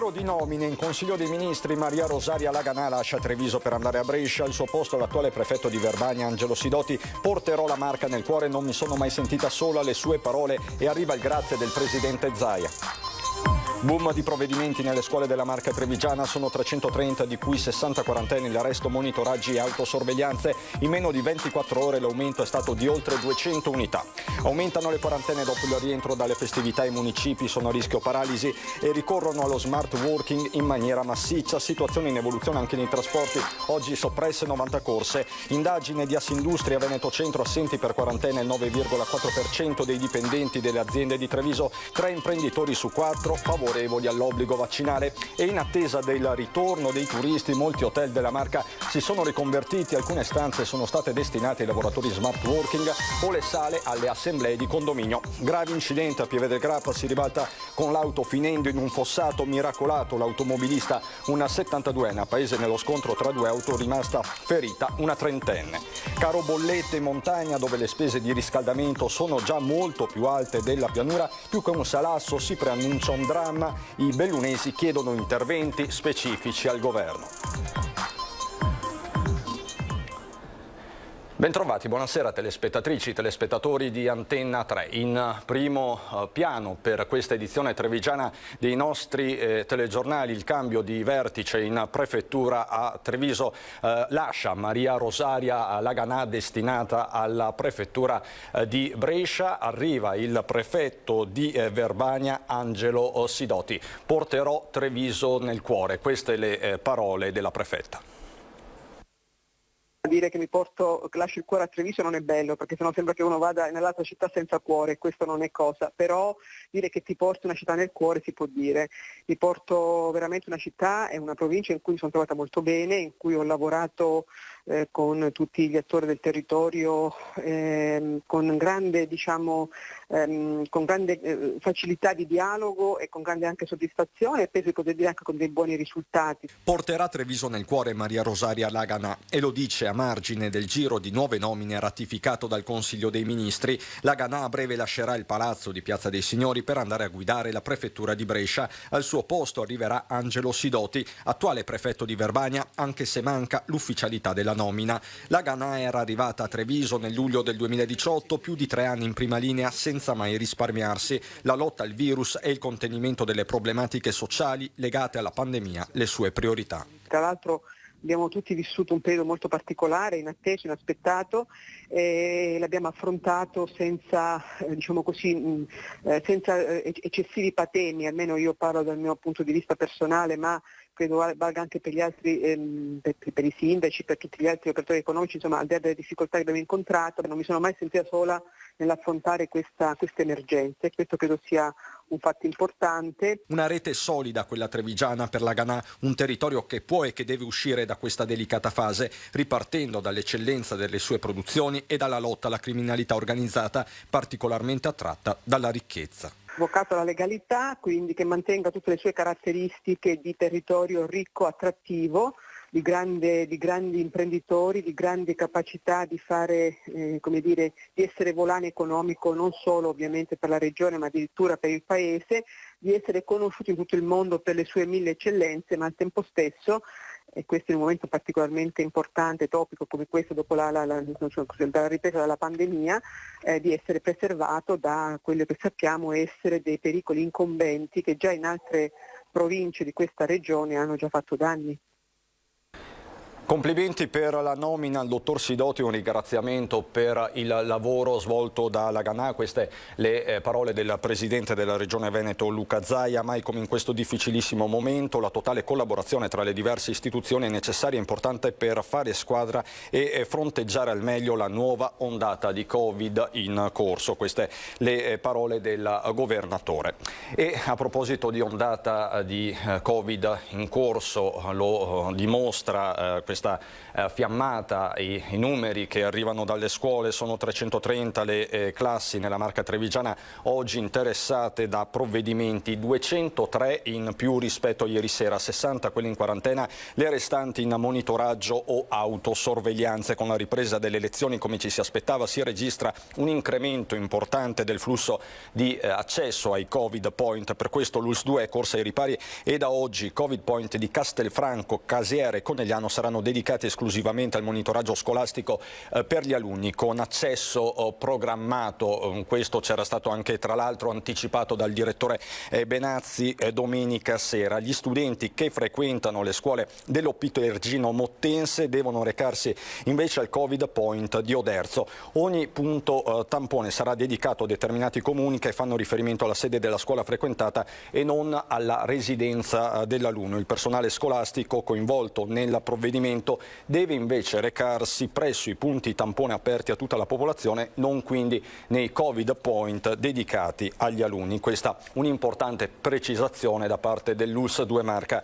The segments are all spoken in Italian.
Giro di nomine in Consiglio dei Ministri. Maria Rosaria Laganà lascia Treviso per andare a Brescia. Al suo posto l'attuale prefetto di Verbania, Angelo Sidoti. Porterò la Marca nel cuore, non mi sono mai sentita sola, le sue parole, e arriva il grazie del presidente Zaia. Boom di provvedimenti nelle scuole della Marca trevigiana, sono 330, di cui 60 quarantenni, l'arresto, monitoraggi e autosorveglianze. In meno di 24 ore l'aumento è stato di oltre 200 unità. Aumentano le quarantene dopo il rientro dalle festività, i municipi sono a rischio paralisi e ricorrono allo smart working in maniera massiccia. Situazione in evoluzione anche nei trasporti, oggi soppresse 90 corse. Indagine di Assindustria, Veneto Centro, assenti per quarantena il 9,4% dei dipendenti delle aziende di Treviso, 3 imprenditori su 4 favorevoli all'obbligo vaccinale. E in attesa del ritorno dei turisti, molti hotel della Marca si sono riconvertiti, alcune stanze sono state destinate ai lavoratori smart working o le sale alle assemblee di condominio. Grave incidente a Pieve del Grappa, si ribalta con l'auto finendo in un fossato, miracolato l'automobilista, una 72enne, a paese nello scontro tra due auto, rimasta ferita una trentenne. Caro bollette in montagna, dove le spese di riscaldamento sono già molto più alte della pianura, più che un salasso si preannuncia un dramma. I bellunesi chiedono interventi specifici al governo. Bentrovati, buonasera telespettatrici, telespettatori di Antenna 3. In primo piano per questa edizione trevigiana dei nostri telegiornali, il cambio di vertice in prefettura a Treviso lascia Maria Rosaria Laganà destinata alla prefettura di Brescia. Arriva il prefetto di Verbania, Angelo Sidoti. Porterò Treviso nel cuore, queste le parole della prefetta. Dire che lascio il cuore a Treviso non è bello, perché sennò sembra che uno vada nell'altra città senza cuore, questo non è cosa, però dire che ti porto una città nel cuore si può dire. Ti porto veramente una città e una provincia in cui mi sono trovata molto bene, in cui ho lavorato con tutti gli attori del territorio con grande, facilità di dialogo e con grande anche soddisfazione, e penso di poter dire anche con dei buoni risultati. Porterà Treviso nel cuore Maria Rosaria Laganà, e lo dice a margine del giro di 9 nomine ratificato dal Consiglio dei Ministri. Laganà a breve lascerà il palazzo di Piazza dei Signori per andare a guidare la prefettura di Brescia. Al suo posto arriverà Angelo Sidoti, attuale prefetto di Verbania, anche se manca l'ufficialità della nomina. Laganà era arrivata a Treviso nel luglio del 2018, più di 3 anni in prima linea senza mai risparmiarsi. La lotta al virus e il contenimento delle problematiche sociali legate alla pandemia, le sue priorità. Tra l'altro abbiamo tutti vissuto un periodo molto particolare, inatteso, inaspettato, e l'abbiamo affrontato senza eccessivi patemi, almeno io parlo dal mio punto di vista personale, ma credo valga anche per gli altri, per i sindaci, per tutti gli altri operatori economici, insomma, al di là delle difficoltà che abbiamo incontrato, non mi sono mai sentita sola nell'affrontare queste emergenze, e questo credo sia un fatto importante. Una rete solida quella trevigiana per Laganà, un territorio che può e che deve uscire da questa delicata fase, ripartendo dall'eccellenza delle sue produzioni e dalla lotta alla criminalità organizzata, particolarmente attratta dalla ricchezza. Vocato alla legalità, quindi che mantenga tutte le sue caratteristiche di territorio ricco, attrattivo, di grandi imprenditori, di grandi capacità di fare, di essere volano economico non solo ovviamente per la regione ma addirittura per il paese, di essere conosciuto in tutto il mondo per le sue 1000 eccellenze, ma al tempo stesso, e questo in un momento particolarmente importante, topico come questo dopo la ripresa dalla pandemia, di essere preservato da quello che sappiamo essere dei pericoli incombenti che già in altre province di questa regione hanno già fatto danni. Complimenti per la nomina al dottor Sidoti, un ringraziamento per il lavoro svolto da Laganà. Queste le parole del presidente della Regione Veneto Luca Zaia. Mai come in questo difficilissimo momento la totale collaborazione tra le diverse istituzioni è necessaria e importante per fare squadra e fronteggiare al meglio la nuova ondata di Covid in corso. Queste le parole del governatore. E a proposito di ondata di Covid in corso, lo dimostra questa questa fiammata, i numeri che arrivano dalle scuole, sono 330 le classi nella Marca trevigiana oggi interessate da provvedimenti, 203 in più rispetto a ieri sera, 60 quelli in quarantena, le restanti in monitoraggio o autosorveglianze. Con la ripresa delle lezioni, come ci si aspettava, si registra un incremento importante del flusso di accesso ai Covid Point. Per questo l'ULSS 2 è corsa ai ripari e da oggi i Covid Point di Castelfranco, Casiere e Conegliano saranno dedicati esclusivamente al monitoraggio scolastico per gli alunni con accesso programmato. Questo c'era stato anche tra l'altro anticipato dal direttore Benazzi domenica sera. Gli studenti che frequentano le scuole dell'Opitergino Mottense devono recarsi invece al Covid Point di Oderzo. Ogni punto tampone sarà dedicato a determinati comuni che fanno riferimento alla sede della scuola frequentata e non alla residenza dell'alunno. Il personale scolastico coinvolto nel provvedimento deve invece recarsi presso i punti tampone aperti a tutta la popolazione, non quindi nei Covid Point dedicati agli alunni. Questa un'importante precisazione da parte dell'ULSS 2 Marca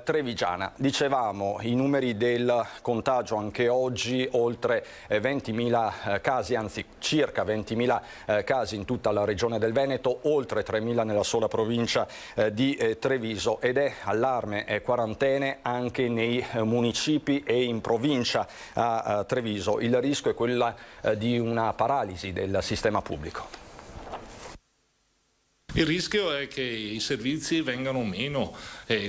trevigiana. Dicevamo i numeri del contagio anche oggi, oltre 20.000 casi, anzi circa 20.000 casi in tutta la regione del Veneto, oltre 3.000 nella sola provincia di Treviso, ed è allarme e quarantene anche nei municipi e in provincia a Treviso. Il rischio è quella di una paralisi del sistema pubblico. Il rischio è che i servizi vengano meno.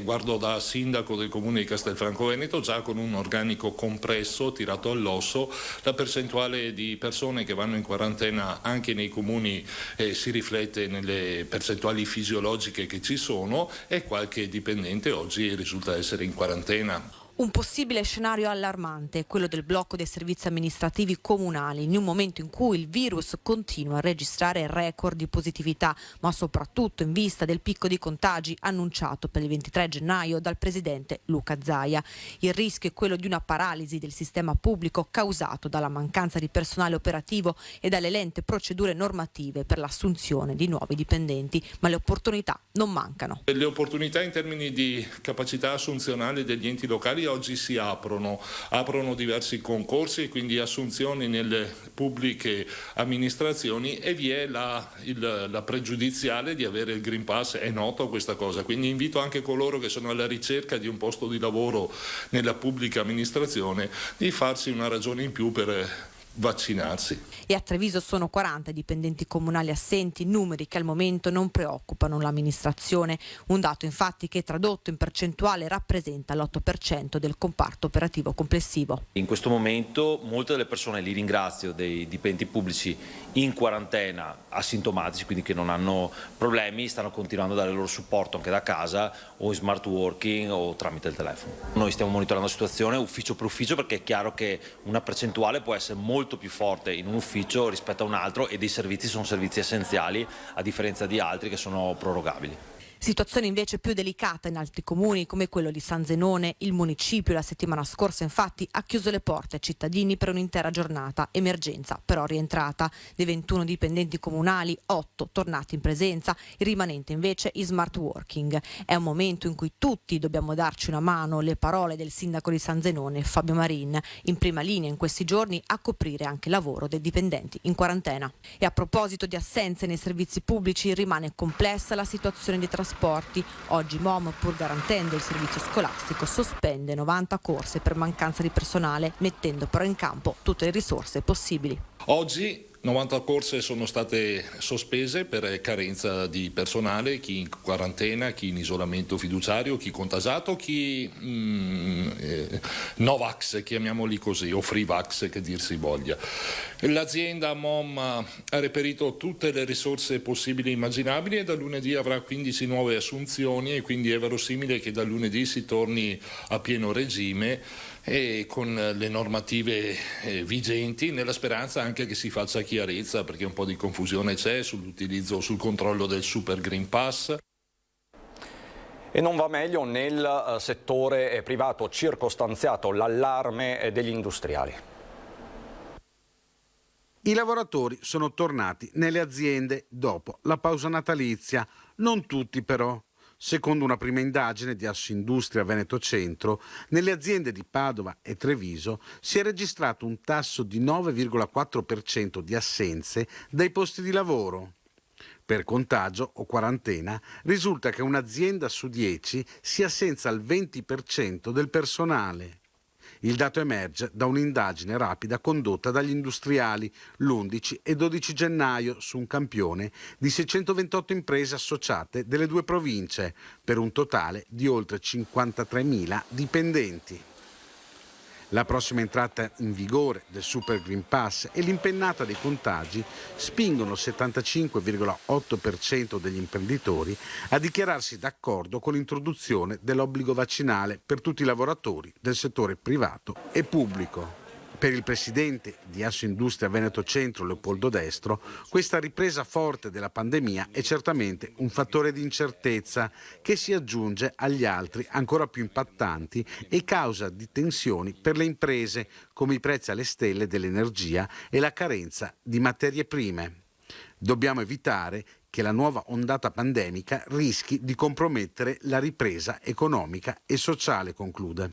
Guardo da sindaco del comune di Castelfranco Veneto, già con un organico compresso, tirato all'osso, la percentuale di persone che vanno in quarantena anche nei comuni si riflette nelle percentuali fisiologiche che ci sono, e qualche dipendente oggi risulta essere in quarantena. Un possibile scenario allarmante è quello del blocco dei servizi amministrativi comunali in un momento in cui il virus continua a registrare record di positività, ma soprattutto in vista del picco di contagi annunciato per il 23 gennaio dal presidente Luca Zaia. Il rischio è quello di una paralisi del sistema pubblico causato dalla mancanza di personale operativo e dalle lente procedure normative per l'assunzione di nuovi dipendenti, ma le opportunità non mancano. Le opportunità in termini di capacità assunzionale degli enti locali oggi si aprono diversi concorsi e quindi assunzioni nelle pubbliche amministrazioni, e vi è la pregiudiziale di avere il Green Pass, è noto questa cosa, quindi invito anche coloro che sono alla ricerca di un posto di lavoro nella pubblica amministrazione di farsi una ragione in più per vaccinarsi. E a Treviso sono 40 dipendenti comunali assenti, numeri che al momento non preoccupano l'amministrazione. Un dato infatti che tradotto in percentuale rappresenta l'8% del comparto operativo complessivo. In questo momento molte delle persone, li ringrazio, dei dipendenti pubblici in quarantena asintomatici, quindi che non hanno problemi, stanno continuando a dare il loro supporto anche da casa o in smart working o tramite il telefono. Noi stiamo monitorando la situazione ufficio per ufficio, perché è chiaro che una percentuale può essere molto più forte in un ufficio rispetto a un altro, e dei servizi sono servizi essenziali a differenza di altri che sono prorogabili. Situazione invece più delicata in altri comuni come quello di San Zenone. Il municipio la settimana scorsa infatti ha chiuso le porte ai cittadini per un'intera giornata, emergenza però rientrata. Dei 21 dipendenti comunali, 8 tornati in presenza, il rimanente invece in smart working. È un momento in cui tutti dobbiamo darci una mano, le parole del sindaco di San Zenone, Fabio Marin, in prima linea in questi giorni a coprire anche il lavoro dei dipendenti in quarantena. E a proposito di assenze nei servizi pubblici, rimane complessa la situazione di trasporti. Oggi MOM, pur garantendo il servizio scolastico, sospende 90 corse per mancanza di personale, mettendo però in campo tutte le risorse possibili. Oggi 90 corse sono state sospese per carenza di personale, chi in quarantena, chi in isolamento fiduciario, chi contagiato, chi Novax, chiamiamoli così, o Freevax che dir si voglia. L'azienda MOM ha reperito tutte le risorse possibili e immaginabili e da lunedì avrà 15 nuove assunzioni, e quindi è verosimile che da lunedì si torni a pieno regime e con le normative vigenti, nella speranza anche che si faccia chiarezza, perché un po' di confusione c'è sull'utilizzo, sul controllo del Super Green Pass. E non va meglio nel settore privato, circostanziato l'allarme degli industriali. I lavoratori sono tornati nelle aziende dopo la pausa natalizia, non tutti però. Secondo una prima indagine di Assindustria Veneto Centro, nelle aziende di Padova e Treviso si è registrato un tasso di 9,4% di assenze dai posti di lavoro. Per contagio o quarantena risulta che un'azienda su 10 sia senza il 20% del personale. Il dato emerge da un'indagine rapida condotta dagli industriali l'11 e 12 gennaio su un campione di 628 imprese associate delle due province, per un totale di oltre 53.000 dipendenti. La prossima entrata in vigore del Super Green Pass e l'impennata dei contagi spingono il 75,8% degli imprenditori a dichiararsi d'accordo con l'introduzione dell'obbligo vaccinale per tutti i lavoratori del settore privato e pubblico. Per il presidente di Assindustria Veneto Centro, Leopoldo Destro, questa ripresa forte della pandemia è certamente un fattore di incertezza che si aggiunge agli altri ancora più impattanti e causa di tensioni per le imprese, come i prezzi alle stelle dell'energia e la carenza di materie prime. Dobbiamo evitare che la nuova ondata pandemica rischi di compromettere la ripresa economica e sociale, conclude.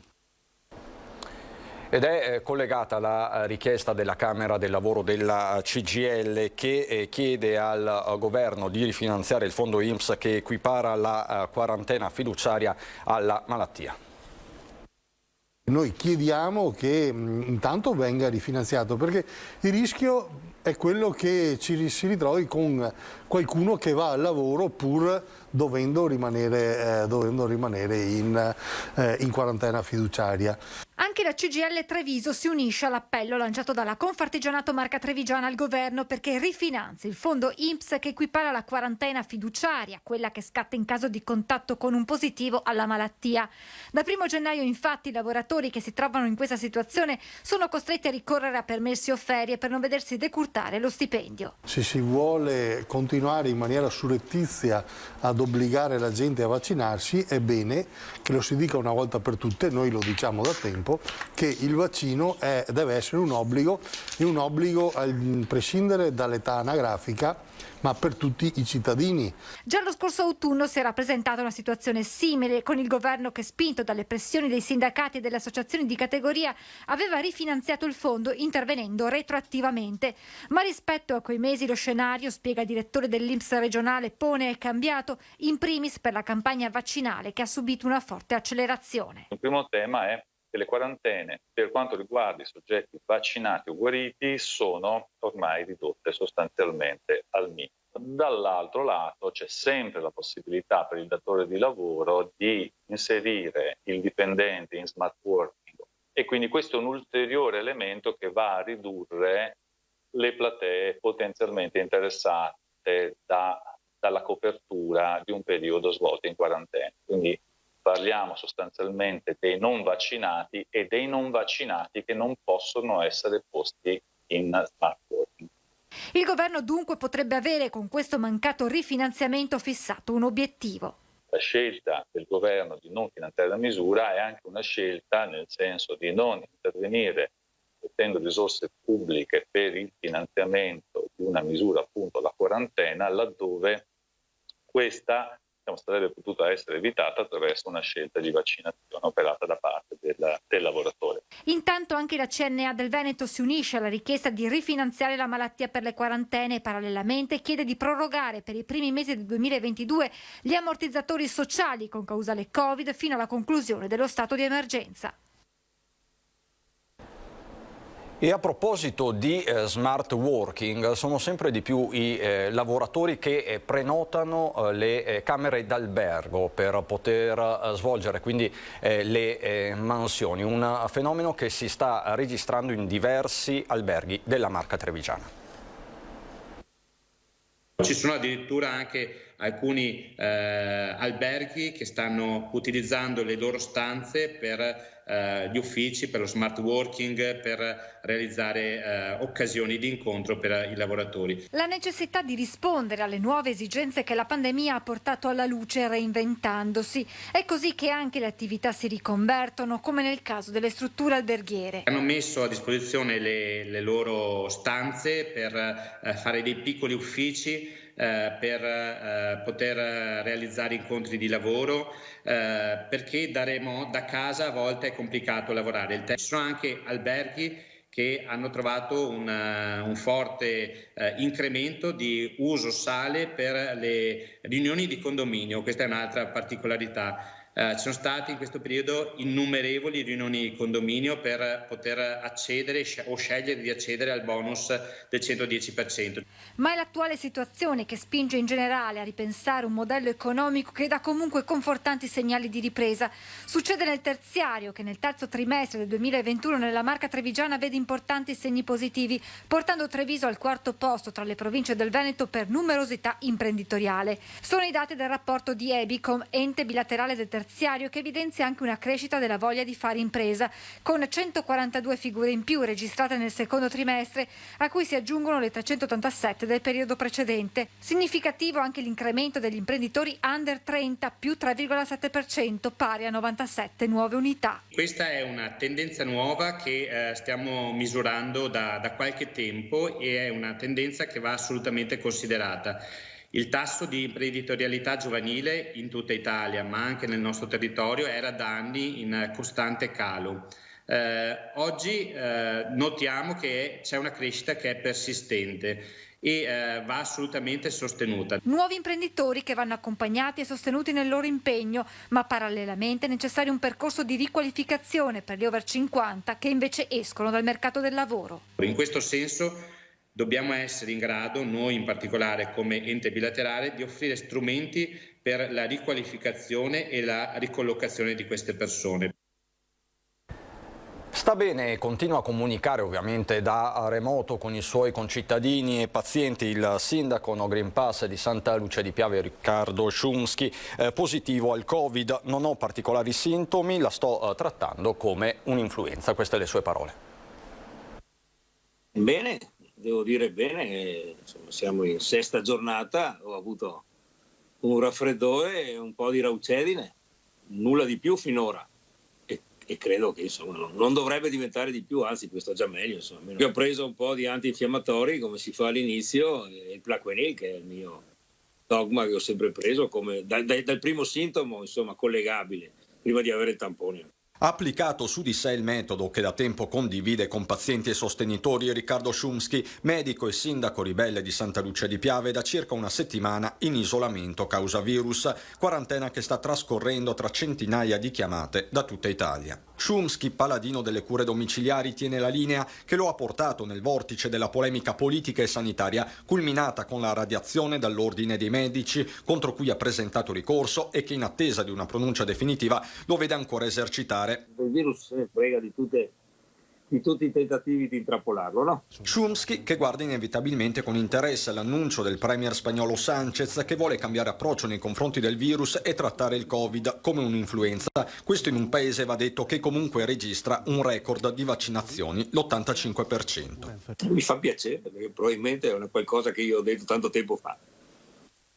Ed è collegata la richiesta della Camera del Lavoro della CGIL che chiede al governo di rifinanziare il fondo INPS che equipara la quarantena fiduciaria alla malattia. Noi chiediamo che intanto venga rifinanziato, perché il rischio è quello che si ritrovi con qualcuno che va al lavoro pur dovendo rimanere in quarantena fiduciaria. Anche la CGIL Treviso si unisce all'appello lanciato dalla Confartigianato Marca Trevigiana al governo perché rifinanzi il fondo INPS che equipara la quarantena fiduciaria, quella che scatta in caso di contatto con un positivo alla malattia. Da 1 gennaio infatti i lavoratori che si trovano in questa situazione sono costretti a ricorrere a permessi o ferie per non vedersi decurtare lo stipendio. Se si vuole continuare in maniera surrettizia ad obbligare la gente a vaccinarsi, è bene che lo si dica una volta per tutte, noi lo diciamo da tempo, che il vaccino deve essere un obbligo, e un obbligo a prescindere dall'età anagrafica, ma per tutti i cittadini. Già lo scorso autunno si era presentata una situazione simile, con il governo che, spinto dalle pressioni dei sindacati e delle associazioni di categoria, aveva rifinanziato il fondo intervenendo retroattivamente. Ma rispetto a quei mesi lo scenario, spiega il direttore dell'INPS regionale Pone, è cambiato, in primis per la campagna vaccinale che ha subito una forte accelerazione. Il primo tema è che le quarantene per quanto riguarda i soggetti vaccinati o guariti sono ormai ridotte sostanzialmente al minimo. Dall'altro lato c'è sempre la possibilità per il datore di lavoro di inserire il dipendente in smart working, e quindi questo è un ulteriore elemento che va a ridurre le platee potenzialmente interessate dalla copertura di un periodo svolto in quarantena. Quindi parliamo sostanzialmente dei non vaccinati e dei non vaccinati che non possono essere posti in smart working. Il governo dunque potrebbe avere con questo mancato rifinanziamento fissato un obiettivo. La scelta del governo di non finanziare la misura è anche una scelta nel senso di non intervenire mettendo risorse pubbliche per il finanziamento di una misura, appunto la quarantena, laddove questa sarebbe potuta essere evitata attraverso una scelta di vaccinazione operata da parte del lavoratore. Intanto anche la CNA del Veneto si unisce alla richiesta di rifinanziare la malattia per le quarantene e parallelamente chiede di prorogare per i primi mesi del 2022 gli ammortizzatori sociali con causale Covid fino alla conclusione dello stato di emergenza. E a proposito di smart working, sono sempre di più i lavoratori che prenotano le camere d'albergo per poter svolgere quindi le mansioni, un fenomeno che si sta registrando in diversi alberghi della Marca Trevigiana. Ci sono addirittura anche alcuni alberghi che stanno utilizzando le loro stanze per gli uffici, per lo smart working, per realizzare occasioni di incontro per i lavoratori. La necessità di rispondere alle nuove esigenze che la pandemia ha portato alla luce reinventandosi. È così che anche le attività si riconvertono, come nel caso delle strutture alberghiere. Hanno messo a disposizione le loro stanze per fare dei piccoli uffici per poter realizzare incontri di lavoro, perché da casa a volte è complicato lavorare. Ci sono anche alberghi che hanno trovato un forte incremento di uso sale per le riunioni di condominio. Questa è un'altra particolarità. Ci sono state in questo periodo innumerevoli riunioni di condominio per poter accedere o scegliere di accedere al bonus del 110%. Ma è l'attuale situazione che spinge in generale a ripensare un modello economico che dà comunque confortanti segnali di ripresa. Succede nel terziario, che nel terzo trimestre del 2021 nella Marca trevigiana vede importanti segni positivi, portando Treviso al quarto posto tra le province del Veneto per numerosità imprenditoriale. Sono i dati del rapporto di Ebicom, ente bilaterale del terziario, che evidenzia anche una crescita della voglia di fare impresa, con 142 figure in più registrate nel secondo trimestre, a cui si aggiungono le 387 del periodo precedente. Significativo anche l'incremento degli imprenditori under 30, più 3,7%, pari a 97 nuove unità. Questa è una tendenza nuova che stiamo misurando da qualche tempo e è una tendenza che va assolutamente considerata. Il tasso di imprenditorialità giovanile in tutta Italia, ma anche nel nostro territorio, era da anni in costante calo. Oggi notiamo che c'è una crescita che è persistente e va assolutamente sostenuta. Nuovi imprenditori che vanno accompagnati e sostenuti nel loro impegno, ma parallelamente è necessario un percorso di riqualificazione per gli over 50 che invece escono dal mercato del lavoro. In questo senso dobbiamo essere in grado, noi in particolare come ente bilaterale, di offrire strumenti per la riqualificazione e la ricollocazione di queste persone. Sta bene e continua a comunicare ovviamente da remoto con i suoi concittadini e pazienti il sindaco no Green Pass di Santa Lucia di Piave, Riccardo Szumski, positivo al Covid. Non ho particolari sintomi, la sto trattando come un'influenza. Queste le sue parole. Bene, devo dire bene, insomma, siamo in sesta giornata, ho avuto un raffreddore e un po' di raucedine, nulla di più finora. E credo che insomma non dovrebbe diventare di più, anzi questo è già meglio. Insomma. Io ho preso un po' di antinfiammatori come si fa all'inizio, il Plaquenil, che è il mio dogma che ho sempre preso come dal primo sintomo, insomma, collegabile prima di avere il tampone. Ha applicato su di sé il metodo che da tempo condivide con pazienti e sostenitori Riccardo Szumski, medico e sindaco ribelle di Santa Lucia di Piave, da circa una settimana in isolamento causa virus, quarantena che sta trascorrendo tra centinaia di chiamate da tutta Italia. Szumski, paladino delle cure domiciliari, tiene la linea che lo ha portato nel vortice della polemica politica e sanitaria, culminata con la radiazione dall'Ordine dei Medici, contro cui ha presentato ricorso e che in attesa di una pronuncia definitiva lo vede ancora esercitare. Il virus se ne frega di tutti i tentativi di intrappolarlo, no? Szumski, che guarda inevitabilmente con interesse l'annuncio del premier spagnolo Sánchez, che vuole cambiare approccio nei confronti del virus e trattare il Covid come un'influenza. Questo in un paese, va detto, che comunque registra un record di vaccinazioni, l'85%. Mi fa piacere, perché probabilmente è una qualcosa che io ho detto tanto tempo fa,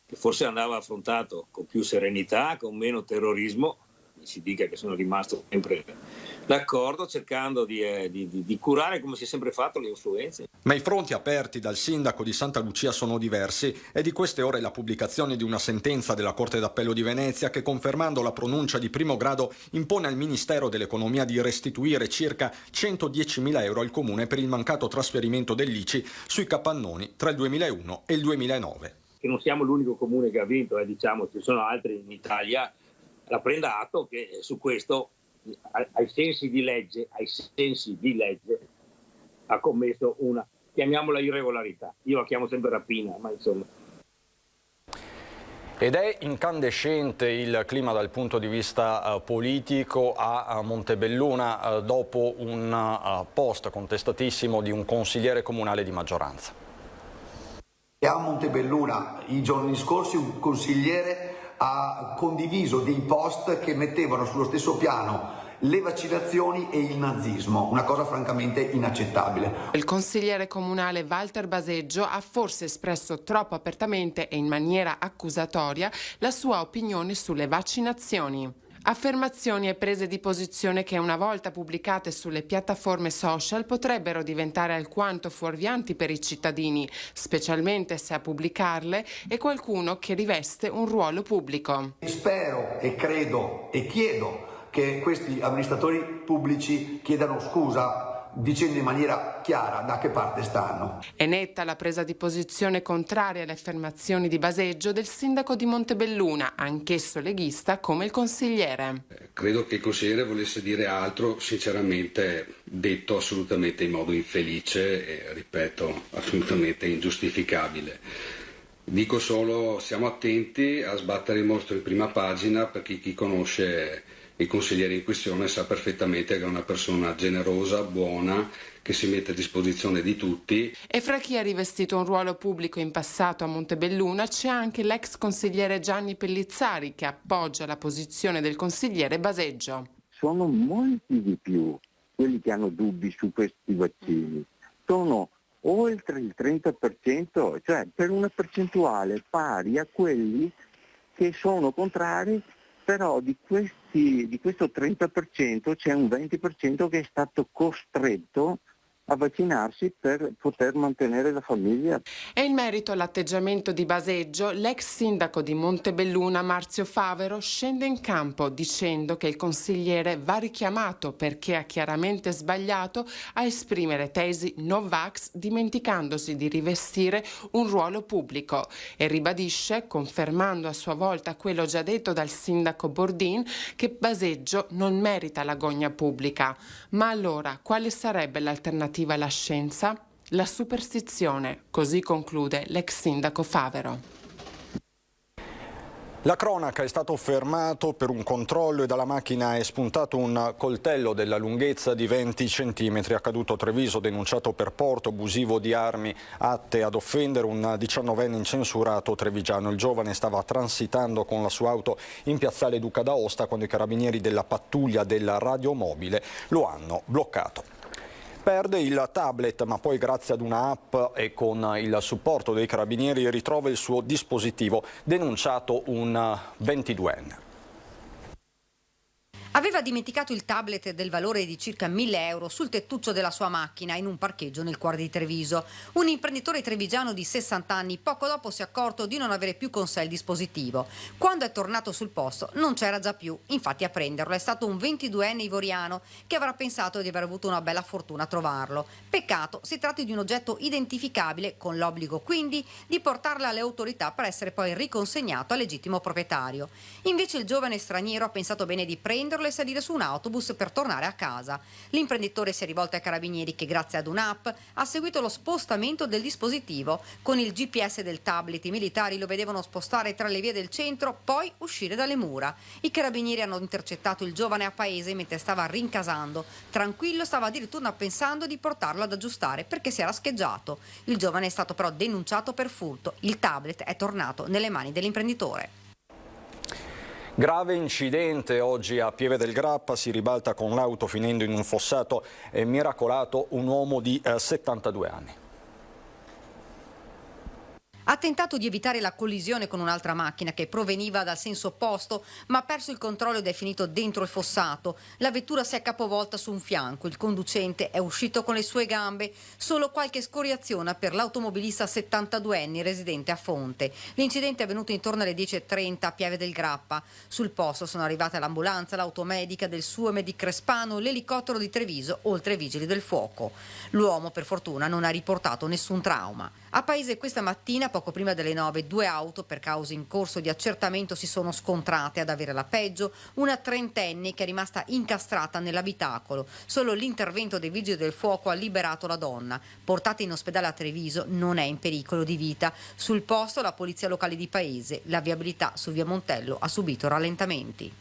che forse andava affrontato con più serenità, con meno terrorismo. Si dica che sono rimasto sempre d'accordo, cercando di curare, come si è sempre fatto, le influenze. Ma i fronti aperti dal sindaco di Santa Lucia sono diversi. È di queste ore la pubblicazione di una sentenza della Corte d'Appello di Venezia che, confermando la pronuncia di primo grado, impone al Ministero dell'Economia di restituire circa 110.000 euro al Comune per il mancato trasferimento dell'ICI sui capannoni tra il 2001 e il 2009. Che non siamo l'unico comune che ha vinto, diciamo, ci sono altri in Italia. La prenda atto che su questo, ai sensi di legge, ha commesso una, chiamiamola irregolarità. Io la chiamo sempre rapina, ma insomma. Ed è incandescente il clima dal punto di vista politico a Montebelluna dopo un post contestatissimo di un consigliere comunale di maggioranza. A Montebelluna i giorni scorsi un consigliere ha condiviso dei post che mettevano sullo stesso piano le vaccinazioni e il nazismo, una cosa francamente inaccettabile. Il consigliere comunale Walter Baseggio ha forse espresso troppo apertamente e in maniera accusatoria la sua opinione sulle vaccinazioni. Affermazioni e prese di posizione che una volta pubblicate sulle piattaforme social potrebbero diventare alquanto fuorvianti per i cittadini, specialmente se a pubblicarle è qualcuno che riveste un ruolo pubblico. Spero e credo e chiedo che questi amministratori pubblici chiedano scusa dicendo in maniera chiara da che parte stanno. È netta la presa di posizione contraria alle affermazioni di Baseggio del sindaco di Montebelluna, anch'esso leghista come il consigliere. Credo che il consigliere volesse dire altro, sinceramente detto assolutamente in modo infelice e, ripeto, assolutamente ingiustificabile. Dico solo, stiamo attenti a sbattere il mostro in prima pagina, perché chi conosce il consigliere in questione sa perfettamente che è una persona generosa, buona, che si mette a disposizione di tutti. E fra chi ha rivestito un ruolo pubblico in passato a Montebelluna c'è anche l'ex consigliere Gianni Pellizzari, che appoggia la posizione del consigliere Baseggio. Sono molti di più quelli che hanno dubbi su questi vaccini. Sono oltre il 30%, cioè per una percentuale pari a quelli che sono contrari, però di questo 30% c'è un 20% che è stato costretto a vaccinarsi per poter mantenere la famiglia. E in merito all'atteggiamento di Baseggio, l'ex sindaco di Montebelluna Marzio Favero scende in campo dicendo che il consigliere va richiamato perché ha chiaramente sbagliato a esprimere tesi Novax, dimenticandosi di rivestire un ruolo pubblico, e ribadisce, confermando a sua volta quello già detto dal sindaco Bordin, che Baseggio non merita la gogna pubblica. Ma allora quale sarebbe l'alternativa alla scienza? La superstizione, così conclude l'ex sindaco Favero. La cronaca: è stato fermato per un controllo e dalla macchina è spuntato un coltello della lunghezza di 20 centimetri. Accaduto a Treviso, denunciato per porto abusivo di armi atte ad offendere un 19enne incensurato trevigiano. Il giovane stava transitando con la sua auto in piazzale Duca d'Aosta quando i carabinieri della pattuglia del radiomobile lo hanno bloccato. Perde il tablet, ma poi grazie ad una app e con il supporto dei carabinieri ritrova il suo dispositivo, denunciato un 22enne. Aveva dimenticato il tablet del valore di circa 1.000 euro sul tettuccio della sua macchina in un parcheggio nel cuore di Treviso. Un imprenditore trevigiano di 60 anni poco dopo si è accorto di non avere più con sé il dispositivo. Quando è tornato sul posto non c'era già più, infatti a prenderlo è stato un 22enne ivoriano che avrà pensato di aver avuto una bella fortuna a trovarlo. Peccato, si tratti di un oggetto identificabile, con l'obbligo quindi di portarlo alle autorità per essere poi riconsegnato al legittimo proprietario. Invece il giovane straniero ha pensato bene di prenderlo e salire su un autobus per tornare a casa. L'imprenditore si è rivolto ai carabinieri che, grazie ad un'app, ha seguito lo spostamento del dispositivo. Con il GPS del tablet i militari lo vedevano spostare tra le vie del centro, poi uscire dalle mura. I carabinieri hanno intercettato il giovane a paese mentre stava rincasando. Tranquillo, stava addirittura pensando di portarlo ad aggiustare perché si era scheggiato. Il giovane è stato però denunciato per furto. Il tablet è tornato nelle mani dell'imprenditore. Grave incidente oggi a Pieve del Grappa, si ribalta con l'auto finendo in un fossato, è miracolato un uomo di 72 anni. Ha tentato di evitare la collisione con un'altra macchina che proveniva dal senso opposto, ma ha perso il controllo ed è finito dentro il fossato. La vettura si è capovolta su un fianco, il conducente è uscito con le sue gambe, solo qualche scoriazione per l'automobilista 72enne residente a Fonte. L'incidente è avvenuto intorno alle 10:30 a Pieve del Grappa. Sul posto sono arrivate l'ambulanza, l'automedica del suo Medic Crespano, l'elicottero di Treviso, oltre ai vigili del fuoco. L'uomo per fortuna non ha riportato nessun trauma. A Paese questa mattina, poco prima delle 9, 2 auto per cause in corso di accertamento si sono scontrate. Ad avere la peggio una trentenne che è rimasta incastrata nell'abitacolo. Solo l'intervento dei vigili del fuoco ha liberato la donna. Portata in ospedale a Treviso, non è in pericolo di vita. Sul posto la polizia locale di Paese. La viabilità su via Montello ha subito rallentamenti.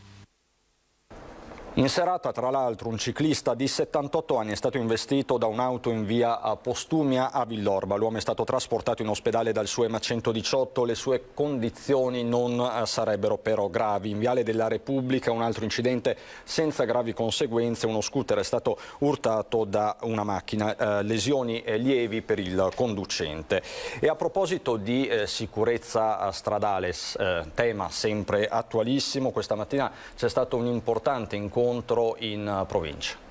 In serata, tra l'altro, un ciclista di 78 anni è stato investito da un'auto in via Postumia a Villorba. L'uomo è stato trasportato in ospedale dal suo EMA 118. Le sue condizioni non sarebbero però gravi. In viale della Repubblica un altro incidente senza gravi conseguenze. Uno scooter è stato urtato da una macchina. Lesioni lievi per il conducente. E a proposito di sicurezza stradale, tema sempre attualissimo, questa mattina c'è stato un importante incontro in provincia.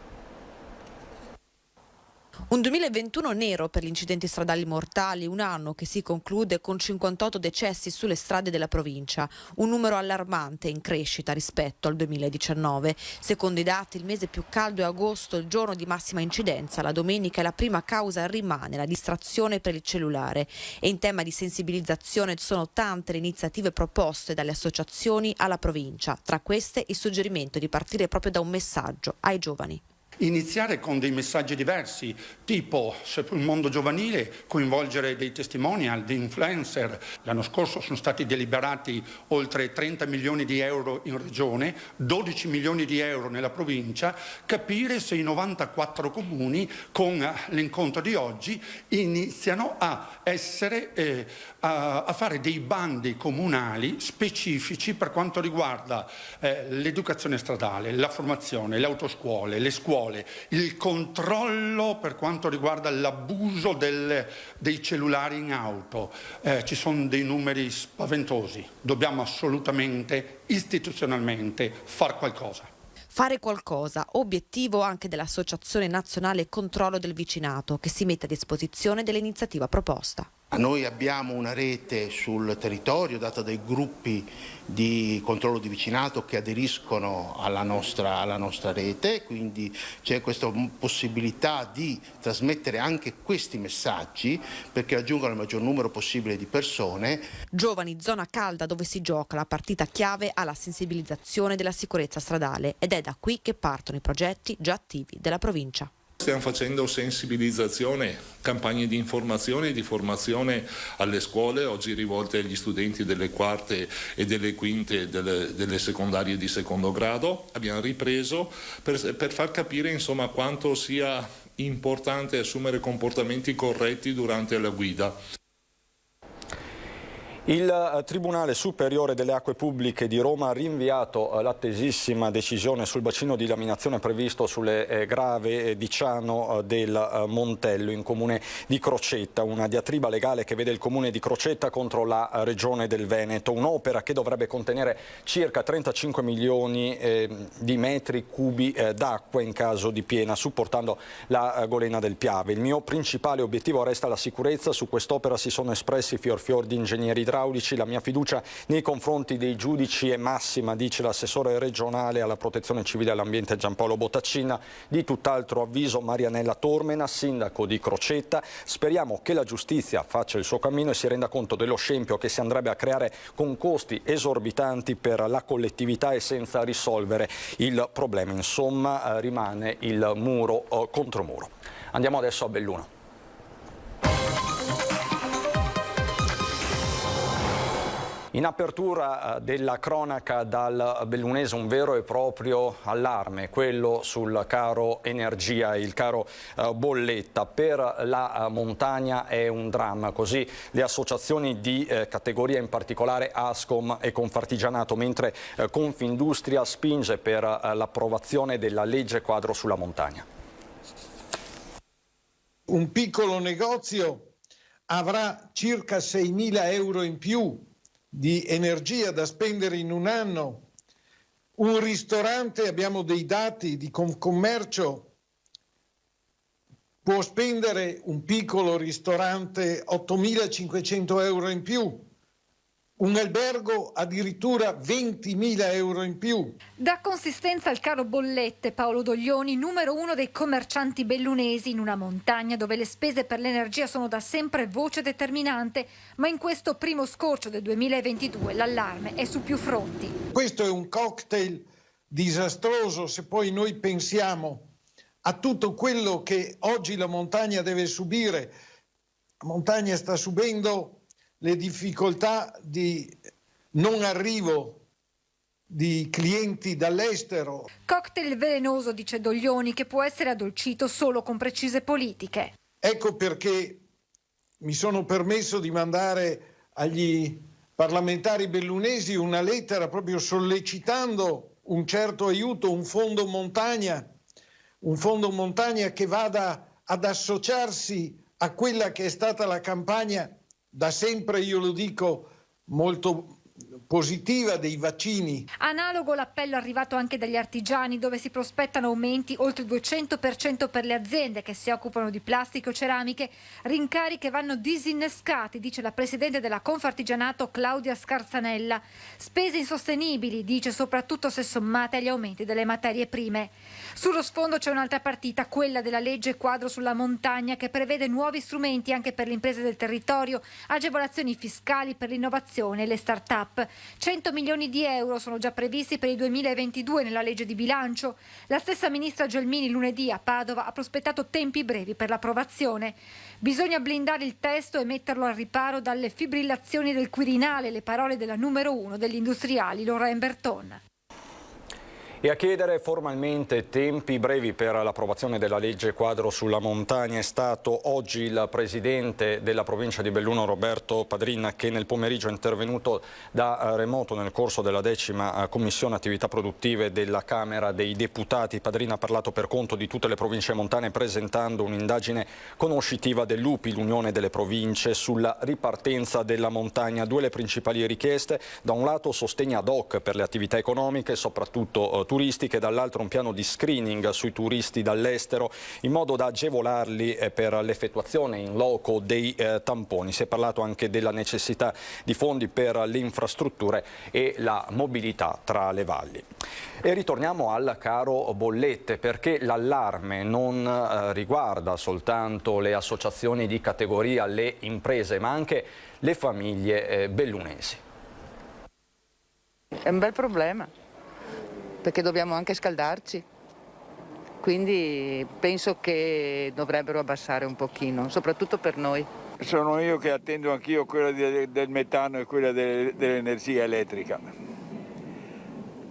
Un 2021 nero per gli incidenti stradali mortali, un anno che si conclude con 58 decessi sulle strade della provincia, un numero allarmante in crescita rispetto al 2019. Secondo i dati, il mese più caldo è agosto, il giorno di massima incidenza, la domenica, e la prima causa rimane la distrazione per il cellulare. E in tema di sensibilizzazione sono tante le iniziative proposte dalle associazioni alla provincia, tra queste il suggerimento di partire proprio da un messaggio ai giovani. Iniziare con dei messaggi diversi, tipo sul mondo giovanile coinvolgere dei testimonial, di influencer. L'anno scorso sono stati deliberati oltre 30 milioni di euro in regione, 12 milioni di euro nella provincia, capire se i 94 comuni con l'incontro di oggi iniziano a fare dei bandi comunali specifici per quanto riguarda l'educazione stradale, la formazione, le autoscuole, le scuole, il controllo per quanto riguarda l'abuso dei cellulari in auto. Ci sono dei numeri spaventosi, dobbiamo assolutamente, istituzionalmente, far qualcosa. Fare qualcosa, obiettivo anche dell'Associazione Nazionale Controllo del Vicinato, che si mette a disposizione dell'iniziativa proposta. Noi abbiamo una rete sul territorio data dai gruppi di controllo di vicinato che aderiscono alla nostra rete, quindi c'è questa possibilità di trasmettere anche questi messaggi perché raggiungano il maggior numero possibile di persone. Giovani, zona calda dove si gioca la partita chiave alla sensibilizzazione della sicurezza stradale, ed è da qui che partono i progetti già attivi della provincia. Stiamo facendo sensibilizzazione, campagne di informazione e di formazione alle scuole, oggi rivolte agli studenti delle quarte e delle quinte delle secondarie di secondo grado. Abbiamo ripreso per far capire insomma quanto sia importante assumere comportamenti corretti durante la guida. Il Tribunale Superiore delle Acque Pubbliche di Roma ha rinviato l'attesissima decisione sul bacino di laminazione previsto sulle Grave di Ciano del Montello in comune di Crocetta, una diatriba legale che vede il comune di Crocetta contro la regione del Veneto, un'opera che dovrebbe contenere circa 35 milioni di metri cubi d'acqua in caso di piena, supportando la golena del Piave. Il mio principale obiettivo resta la sicurezza, su quest'opera si sono espressi fior di ingegneri idraulici. La mia fiducia nei confronti dei giudici è massima, dice l'assessore regionale alla protezione civile e all'ambiente Giampaolo Bottaccina. Di tutt'altro avviso Marianella Tormena, sindaco di Crocetta. Speriamo che la giustizia faccia il suo cammino e si renda conto dello scempio che si andrebbe a creare con costi esorbitanti per la collettività e senza risolvere il problema. Insomma, rimane il muro contro muro. Andiamo adesso a Belluno. In apertura della cronaca dal bellunese un vero e proprio allarme, quello sul caro energia, il caro bolletta. Per la montagna è un dramma, così le associazioni di categoria, in particolare Ascom e Confartigianato, mentre Confindustria spinge per l'approvazione della legge quadro sulla montagna. Un piccolo negozio avrà circa 6.000 euro in più di energia da spendere in un anno. Un ristorante, abbiamo dei dati di Confcommercio, può spendere, un piccolo ristorante, 8.500 euro in più. Un albergo addirittura 20.000 euro in più. Dà consistenza al caro bollette Paolo Doglioni, numero uno dei commercianti bellunesi, in una montagna dove le spese per l'energia sono da sempre voce determinante, ma in questo primo scorcio del 2022 l'allarme è su più fronti. Questo è un cocktail disastroso se poi noi pensiamo a tutto quello che oggi la montagna deve subire. La montagna sta subendo le difficoltà di non arrivo di clienti dall'estero. Cocktail velenoso, dice Doglioni, che può essere addolcito solo con precise politiche. Ecco perché mi sono permesso di mandare agli parlamentari bellunesi una lettera proprio sollecitando un certo aiuto, un fondo montagna che vada ad associarsi a quella che è stata la campagna, da sempre io lo dico, molto positiva dei vaccini. Analogo l'appello arrivato anche dagli artigiani, dove si prospettano aumenti oltre il 200% per le aziende che si occupano di plastica o ceramiche, rincari che vanno disinnescati, dice la presidente della Confartigianato Claudia Scarzanella. Spese insostenibili, dice, soprattutto se sommate agli aumenti delle materie prime. Sullo sfondo c'è un'altra partita, quella della legge quadro sulla montagna, che prevede nuovi strumenti anche per le imprese del territorio, agevolazioni fiscali per l'innovazione e le start-up. 100 milioni di euro sono già previsti per il 2022 nella legge di bilancio. La stessa ministra Gelmini lunedì a Padova ha prospettato tempi brevi per l'approvazione. Bisogna blindare il testo e metterlo al riparo dalle fibrillazioni del Quirinale, le parole della numero 1 degli industriali, Lorraine Berton. E a chiedere formalmente tempi brevi per l'approvazione della legge quadro sulla montagna è stato oggi il presidente della provincia di Belluno, Roberto Padrin, che nel pomeriggio è intervenuto da remoto nel corso della 10ª Commissione Attività Produttive della Camera dei Deputati. Padrin ha parlato per conto di tutte le province montane, presentando un'indagine conoscitiva dell'UPI, l'Unione delle Province, sulla ripartenza della montagna. Due le principali richieste: da un lato sostegno ad hoc per le attività economiche, soprattutto turistiche, dall'altro un piano di screening sui turisti dall'estero in modo da agevolarli per l'effettuazione in loco dei tamponi. Si è parlato anche della necessità di fondi per le infrastrutture e la mobilità tra le valli. E ritorniamo al caro bollette, perché l'allarme non riguarda soltanto le associazioni di categoria, le imprese, ma anche le famiglie bellunesi. È un bel problema, perché dobbiamo anche scaldarci, quindi penso che dovrebbero abbassare un pochino, soprattutto per noi. Sono io che attendo anch'io quella del metano e quella dell'energia elettrica,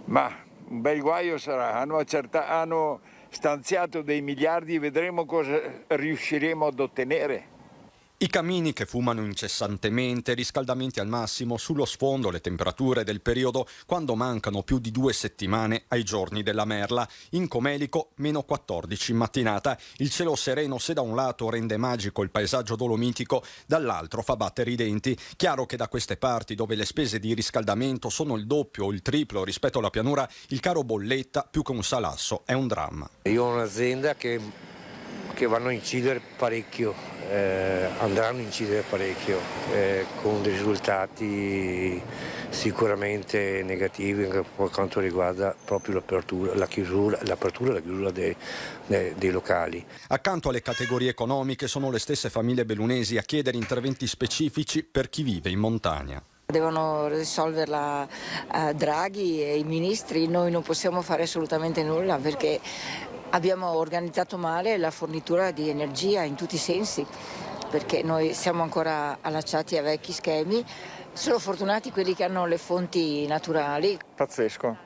ma un bel guaio sarà. Hanno stanziato dei miliardi, vedremo cosa riusciremo ad ottenere. I camini che fumano incessantemente, riscaldamenti al massimo, sullo sfondo le temperature del periodo quando mancano più di 2 settimane ai giorni della merla. In Comelico meno 14 in mattinata. Il cielo sereno, se da un lato rende magico il paesaggio dolomitico, dall'altro fa battere i denti. Chiaro che da queste parti, dove le spese di riscaldamento sono il doppio o il triplo rispetto alla pianura, il caro bolletta più che un salasso è un dramma. Io ho un'azienda che vanno a incidere parecchio, andranno a incidere parecchio, con dei risultati sicuramente negativi per quanto riguarda proprio l'apertura e la chiusura dei locali. Accanto alle categorie economiche sono le stesse famiglie bellunesi a chiedere interventi specifici per chi vive in montagna. Devono risolverla Draghi e i ministri, noi non possiamo fare assolutamente nulla perché abbiamo organizzato male la fornitura di energia in tutti i sensi, perché noi siamo ancora allacciati a vecchi schemi. Sono fortunati quelli che hanno le fonti naturali. Pazzesco,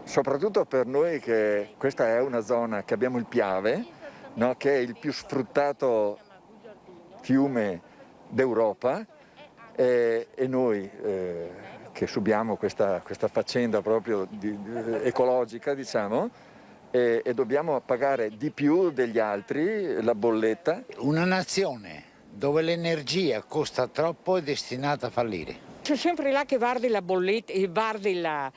soprattutto per noi che questa è una zona che abbiamo il Piave, no? Che è il più sfruttato fiume d'Europa, e noi che subiamo questa faccenda proprio ecologica, diciamo, e dobbiamo pagare di più degli altri la bolletta. Una nazione dove l'energia costa troppo è destinata a fallire. C'è sempre là che guardi la bolletta e guardi la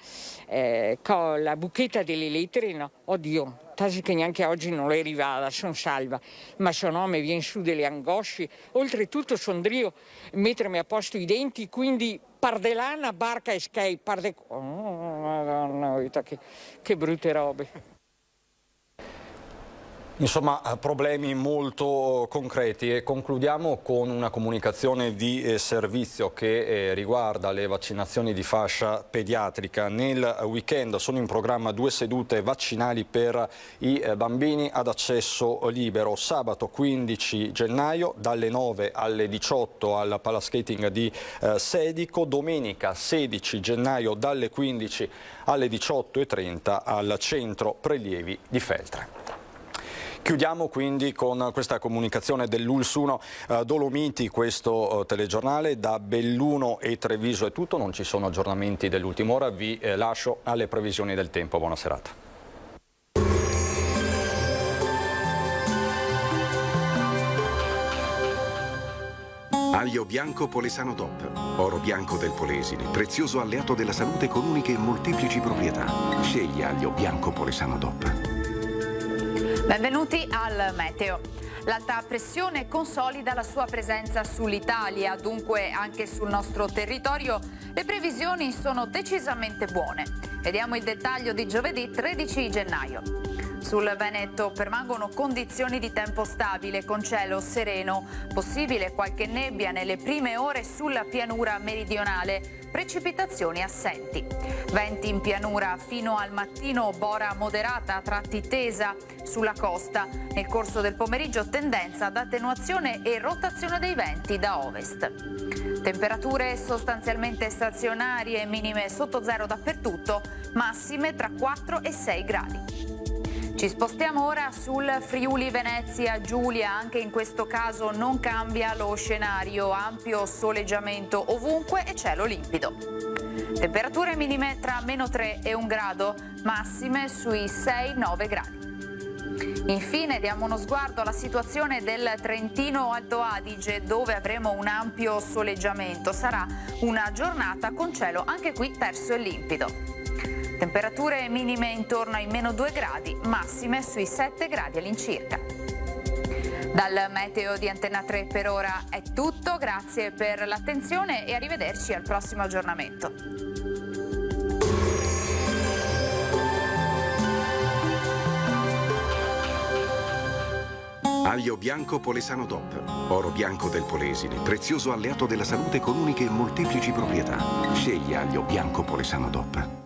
buchetta dell'elettrico, oddio, quasi che neanche oggi non è arrivata, sono salva, ma se no mi viene su delle angosce. Oltretutto sono io mettermi a posto i denti, quindi pardelana, barca e skate, Madonna, che brutte robe. Insomma, problemi molto concreti, e concludiamo con una comunicazione di servizio che riguarda le vaccinazioni di fascia pediatrica. Nel weekend sono in programma 2 sedute vaccinali per i bambini ad accesso libero. Sabato 15 gennaio dalle 9 alle 18 al Palaskating di Sedico, domenica 16 gennaio dalle 15 alle 18:30 al Centro Prelievi di Feltre. Chiudiamo quindi con questa comunicazione dell'Uls 1 Dolomiti, questo telegiornale. Da Belluno e Treviso è tutto, non ci sono aggiornamenti dell'ultima ora, vi lascio alle previsioni del tempo. Buona serata. Aglio bianco Polesano DOP, oro bianco del Polesine, prezioso alleato della salute con uniche e molteplici proprietà. Scegli Aglio bianco Polesano DOP. Benvenuti al Meteo. L'alta pressione consolida la sua presenza sull'Italia, dunque anche sul nostro territorio le previsioni sono decisamente buone. Vediamo il dettaglio di giovedì 13 gennaio. Sul Veneto permangono condizioni di tempo stabile con cielo sereno, possibile qualche nebbia nelle prime ore sulla pianura meridionale, precipitazioni assenti. Venti in pianura fino al mattino, bora moderata a tratti tesa sulla costa. Nel corso del pomeriggio tendenza ad attenuazione e rotazione dei venti da ovest. Temperature sostanzialmente stazionarie, minime sotto zero dappertutto, massime tra 4 e 6 gradi. Ci spostiamo ora sul Friuli Venezia Giulia, anche in questo caso non cambia lo scenario, ampio soleggiamento ovunque e cielo limpido. Temperature minime tra -3 e 1 grado, massime sui 6-9 gradi. Infine diamo uno sguardo alla situazione del Trentino Alto Adige, dove avremo un ampio soleggiamento. Sarà una giornata con cielo anche qui terso e limpido. Temperature minime intorno ai -2 gradi, massime sui 7 gradi all'incirca. Dal meteo di Antenna 3 per ora è tutto, grazie per l'attenzione e arrivederci al prossimo aggiornamento. Aglio bianco Polesano DOP, oro bianco del Polesine, prezioso alleato della salute con uniche e molteplici proprietà. Scegli Aglio bianco Polesano DOP.